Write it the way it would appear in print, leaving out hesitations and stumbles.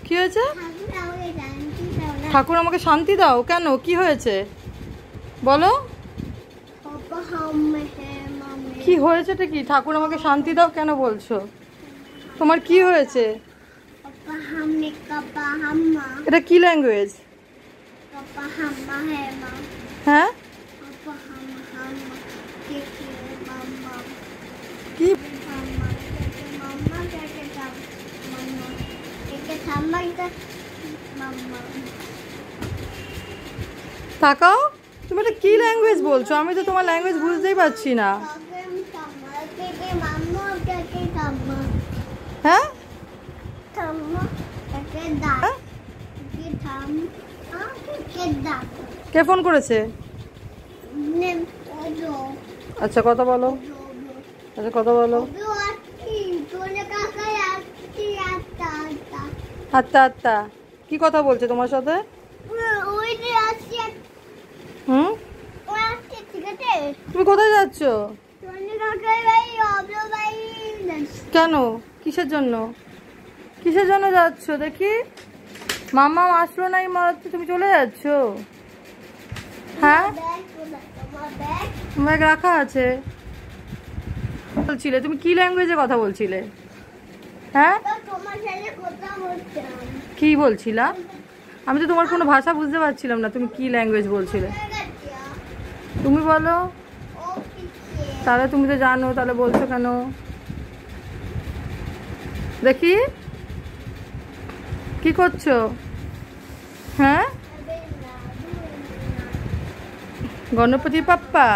কি হয়েছে? ঠাকুর আমাকে শান্তি দাও কেন? কি হয়েছে বলো? কি হয়েছেটা কি? ঠাকুর আমাকে শান্তি দাও কেন বলছো? তোমার কি হয়েছে? এটা কি ল্যাঙ্গুয়েজ? হ্যাঁ কি তাকাও, তুমি এটা কি ল্যাঙ্গুয়েজ বলছো? আমি তো তোমার ল্যাঙ্গুয়েজ বুঝতেই পারছি না। হ্যাঁ কে ফোন করেছে? আচ্ছা কথা বলো, আচ্ছা কথা বলো। আত্মা আত্মা কি কথা বলছে তোমার সাথে? হুম, তুমি কোথায় যাচ্ছ? কেন? কিসের জন্য? কিসের জন্য যাচ্ছ দেখি? মামা আসলো নাই মারাতে তুমি চলে যাচ্ছ? হ্যাঁ ব্যাগ রাখা আছে। বলছিলে তুমি কি ল্যাঙ্গুয়েজে কথা বলছিলে? হ্যাঁ কি বলছিলা? আমি তো তোমার কোনো ভাষা বুঝতে পারছিলাম না, তুমি কি ল্যাঙ্গুয়েজ বলছিলে তুমি বলো। তাহলে তুমি তো জানো, তাহলে বলছো কেন দেখি? কি করছো? হ্যাঁ গণপতি বাপ্পা।